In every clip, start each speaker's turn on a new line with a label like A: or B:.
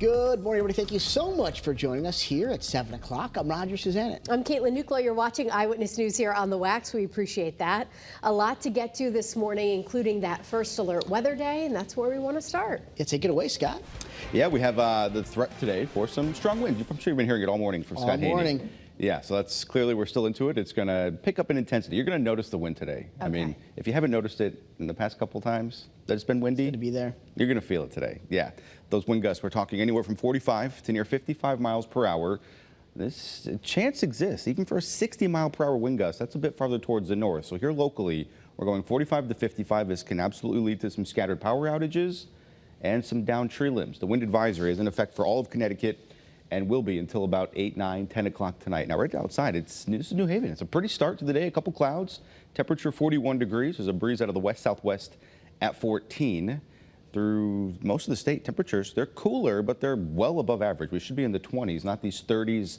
A: Good morning, everybody. Thank you so much for joining us here at 7 o'clock. I'm Roger Susanin.
B: I'm Caitlin Nuclo. You're watching Eyewitness News here on the Wax. We appreciate that. A lot to get to this morning, including that first alert weather day, and that's where we want to start.
A: Yeah, take it away, Scott.
C: Yeah, we have the threat today for some strong winds. I'm sure you've been hearing it all morning from Scott Gagliardi.
A: All morning.
C: Yeah, so that's clearly we're still into it. It's going to pick up in intensity. You're going to notice the wind today.
B: Okay.
C: I mean, if you haven't noticed it in the past couple times that it's been windy,
A: It's going to be there.
C: You're going to feel it today. Yeah, those wind gusts, we're talking anywhere from 45 to near 55 miles per hour. This chance exists, even for a 60-mile-per-hour wind gust. That's a bit farther towards the north. So here locally, we're going 45 to 55. This can absolutely lead to some scattered power outages and some downed tree limbs. The wind advisory is in effect for all of Connecticut and will be until about 8, 9, 10 o'clock tonight. Now, right outside, this is New Haven. It's a pretty start to the day. A couple clouds. Temperature 41 degrees. There's a breeze out of the west-southwest at 14. Through most of the state, temperatures, they're cooler, but they're well above average. We should be in the 20s, not these 30s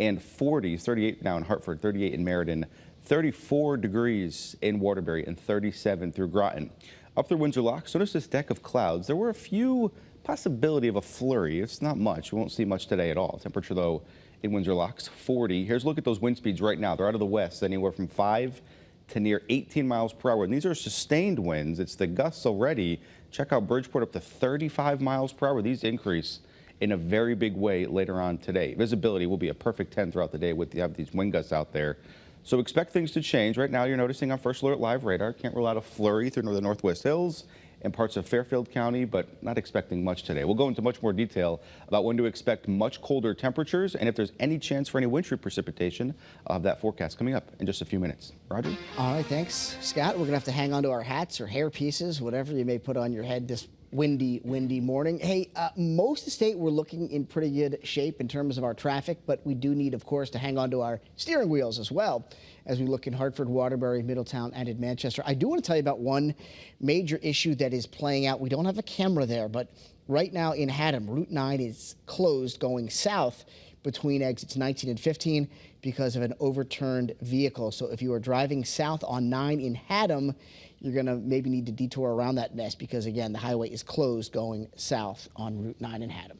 C: and 40s. 38 now in Hartford, 38 in Meriden, 34 degrees in Waterbury, and 37 through Groton. Up through Windsor Locks, notice this deck of clouds. There were a few possibility of a flurry. It's not much. We won't see much today at all. Temperature, though, in Windsor Locks, 40. Here's a look at those wind speeds right now. They're out of the west, anywhere from 5 to near 18 miles per hour. And these are sustained winds. It's the gusts already. Check out Bridgeport up to 35 miles per hour. These increase in a very big way later on today. Visibility will be a perfect 10 throughout the day with you have these wind gusts out there. So expect things to change. Right now, you're noticing on First Alert Live radar. Can't rule out a flurry through the northwest hills and parts of Fairfield County, but not expecting much today. We'll go into much more detail about when to expect much colder temperatures and if there's any chance for any wintry precipitation. I'll have that forecast coming up in just a few minutes. Roger?
A: All right, thanks, Scott. We're going to have to hang on to our hats or hair pieces, whatever you may put on your head this windy morning. Hey, most of the state, we're looking in pretty good shape in terms of our traffic, but we do need, of course, to hang on to our steering wheels as well as we look in Hartford, Waterbury, Middletown, and in Manchester. I do want to tell you about one major issue that is playing out. We don't have a camera there, but right now in Haddam, Route 9 is closed going south between exits 19 and 15 because of an overturned vehicle. So if you are driving south on 9 in Haddam, you're going to maybe need to detour around that mess because, again, the highway is closed going south on Route 9 in Haddam.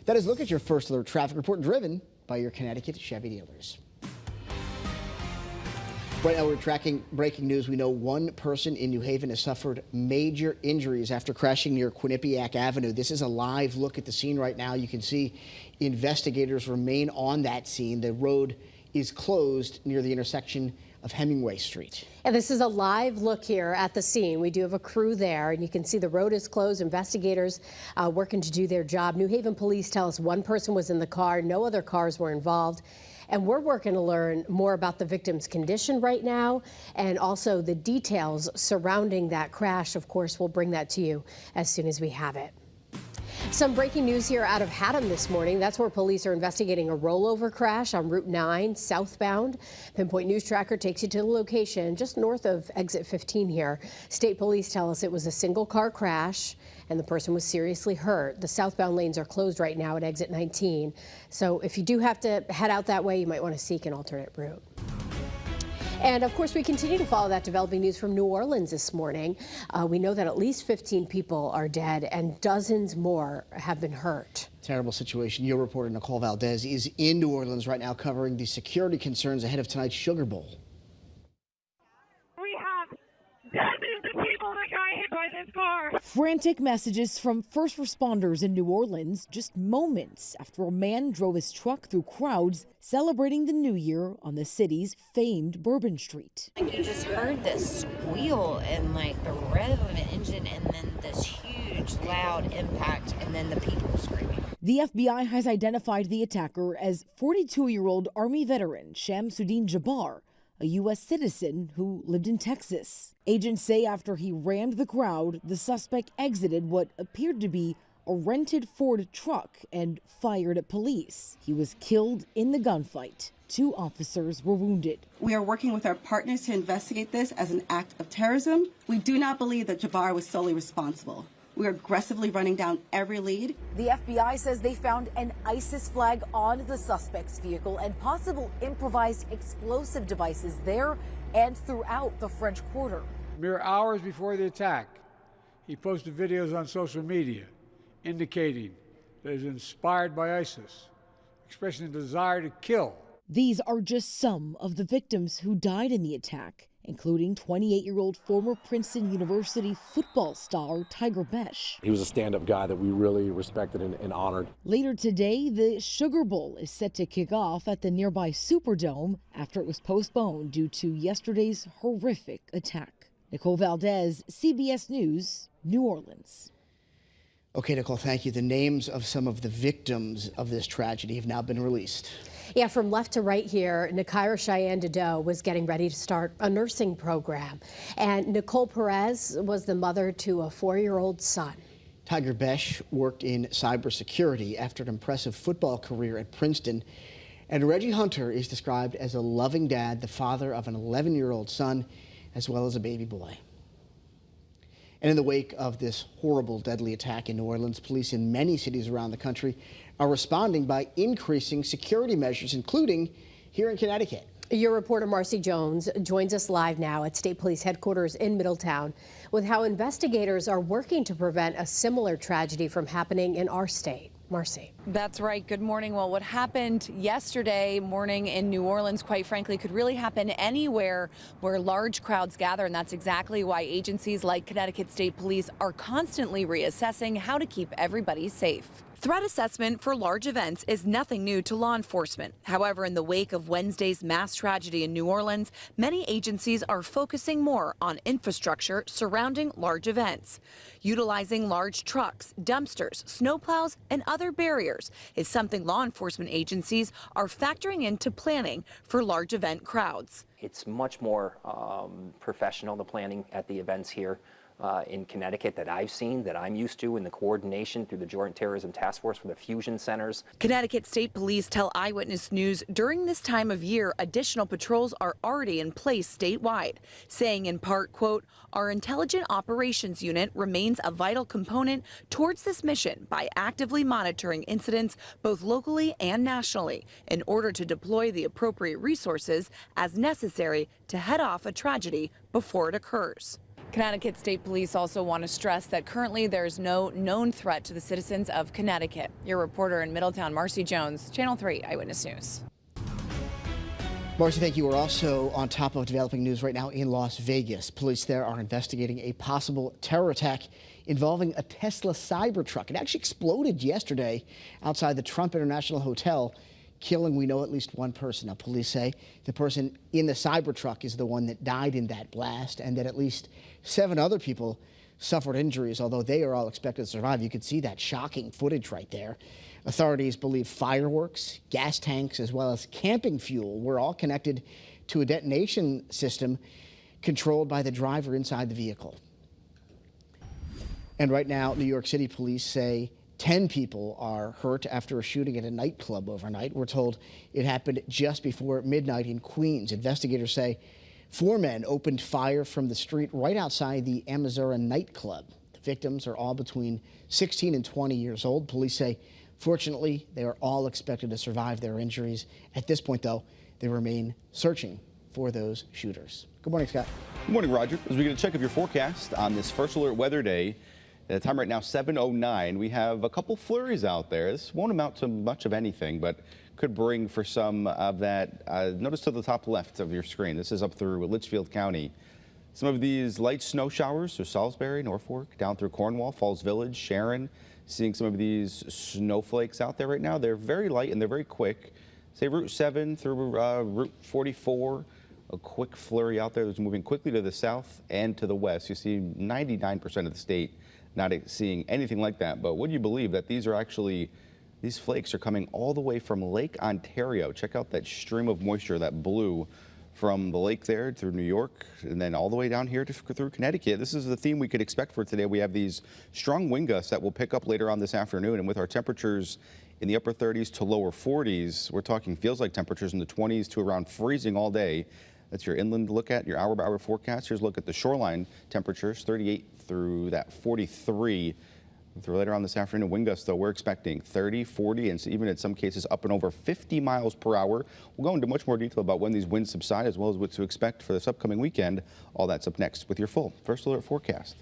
A: That is, look at your First Alert traffic report driven by your Connecticut Chevy dealers. Right now, we're tracking breaking news. We know one person in New Haven has suffered major injuries after crashing near Quinnipiac Avenue. This is a live look at the scene right now. You can see investigators remain on that scene. The road is closed near the intersection of Hemingway Street.
B: And this is a live look here at the scene. We do have a crew there, and you can see the road is closed. Investigators working to do their job. New Haven police tell us one person was in the car. No other cars were involved. And we're working to learn more about the victim's condition right now and also the details surrounding that crash. Of course, we'll bring that to you as soon as we have it. Some breaking news here out of Haddam this morning. That's where police are investigating a rollover crash on Route 9 southbound. Pinpoint News Tracker takes you to the location just north of exit 15 here. State police tell us it was a single car crash and the person was seriously hurt. The southbound lanes are closed right now at exit 19. So if you do have to head out that way, you might want to seek an alternate route. And of course, we continue to follow that developing news from New Orleans this morning. We know that at least 15 people are dead and dozens more have been hurt.
A: Terrible situation. Your reporter Nicole Valdez is in New Orleans right now covering the security concerns ahead of tonight's Sugar Bowl.
D: We have dozens of people that got hit by this car.
E: Frantic messages from first responders in New Orleans just moments after a man drove his truck through crowds celebrating the new year on the city's famed Bourbon Street.
F: Like you just heard this squeal and like the rev of an engine and then this huge loud impact and then the people screaming.
E: The FBI has identified the attacker as 42-year-old Army veteran Shamsuddin Jabbar, a U.S. citizen who lived in Texas. Agents say after he rammed the crowd, the suspect exited what appeared to be a rented Ford truck and fired at police. He was killed in the gunfight. 2 officers were wounded.
G: We are working with our partners to investigate this as an act of terrorism. We do not believe that Jabbar was solely responsible. We are aggressively running down every lead.
H: The FBI says they found an ISIS flag on the suspect's vehicle and possible improvised explosive devices there and throughout the French Quarter.
I: Mere hours before the attack, he posted videos on social media indicating that is inspired by ISIS, expressing a desire to kill.
E: These are just some of the victims who died in the attack, including 28-year-old former Princeton University football star Tiger Besh.
J: He was a stand-up guy that we really respected and honored.
E: Later today, the Sugar Bowl is set to kick off at the nearby Superdome after it was postponed due to yesterday's horrific attack. Nicole Valdez, CBS News, New Orleans.
A: Okay, Nicole, thank you. The names of some of the victims of this tragedy have now been released.
B: Yeah, from left to right here, Nakira Cheyenne Dedeaux was getting ready to start a nursing program. And Nicole Perez was the mother to a 4-year-old son.
A: Tiger Besh worked in cybersecurity after an impressive football career at Princeton. And Reggie Hunter is described as a loving dad, the father of an 11-year-old son, as well as a baby boy. And in the wake of this horrible, deadly attack in New Orleans, police in many cities around the country are responding by increasing security measures, including here in Connecticut.
B: Your reporter Marcy Jones joins us live now at State Police headquarters in Middletown with how investigators are working to prevent a similar tragedy from happening in our state. Marcy.
K: That's right. Good morning. Well, what happened yesterday morning in New Orleans, quite frankly, could really happen anywhere where large crowds gather. And that's exactly why agencies like Connecticut State Police are constantly reassessing how to keep everybody safe. Threat assessment for large events is nothing new to law enforcement. However, in the wake of Wednesday's mass tragedy in New Orleans, many agencies are focusing more on infrastructure surrounding large events. Utilizing large trucks, dumpsters, snowplows, and other barriers is something law enforcement agencies are factoring into planning for large event crowds.
L: It's much more professional, the planning at the events here. In Connecticut that I've seen, that I'm used to, in the coordination through the Joint Terrorism Task Force for the fusion centers.
K: Connecticut State Police tell Eyewitness News during this time of year, additional patrols are already in place statewide, saying in part, quote, our intelligent operations unit remains a vital component towards this mission by actively monitoring incidents both locally and nationally in order to deploy the appropriate resources as necessary to head off a tragedy before it occurs. Connecticut State Police also want to stress that currently there's no known threat to the citizens of Connecticut. Your reporter in Middletown, Marcy Jones, Channel 3 Eyewitness News.
A: Marcy, thank you. We're also on top of developing news right now in Las Vegas. Police there are investigating a possible terror attack involving a Tesla Cybertruck. It actually exploded yesterday outside the Trump International Hotel, killing, we know, at least one person. Now, police say the person in the Cybertruck is the one that died in that blast, and that at least 7 other people suffered injuries, although they are all expected to survive. You could see that shocking footage right there. Authorities believe fireworks, gas tanks, as well as camping fuel were all connected to a detonation system controlled by the driver inside the vehicle. And right now, New York City police say 10 people are hurt after a shooting at a nightclub overnight. We're told it happened just before midnight in Queens. Investigators say 4 men opened fire from the street right outside the Amazura nightclub. The victims are all between 16 and 20 years old. Police say, fortunately, they are all expected to survive their injuries. At this point, though, they remain searching for those shooters. Good morning, Scott.
C: Good morning, Roger. As we get a check of your forecast on this first alert weather day, at the time right now, 7:09, we have a couple flurries out there. This won't amount to much of anything, but could bring for some of that. Notice to the top left of your screen, this is up through Litchfield County. Some of these light snow showers through Salisbury, Norfolk, down through Cornwall, Falls Village, Sharon. Seeing some of these snowflakes out there right now. They're very light and they're very quick. Say Route 7 through Route 44. A quick flurry out there that's moving quickly to the south and to the west. You see 99% of the state not seeing anything like that. But would you believe that these flakes are coming all the way from Lake Ontario? Check out that stream of moisture, that blue, from the lake there through New York and then all the way down here through Connecticut. This is the theme we could expect for today. We have these strong wind gusts that will pick up later on this afternoon, and with our temperatures in the upper 30s to lower 40s, we're talking feels like temperatures in the 20s to around freezing all day. That's your inland look at, your hour-by-hour forecast. Here's a look at the shoreline temperatures, 38 through that 43. Through later on this afternoon, wind gusts, though, we're expecting 30, 40, and even in some cases up and over 50 miles per hour. We'll go into much more detail about when these winds subside, as well as what to expect for this upcoming weekend. All that's up next with your full First Alert forecast.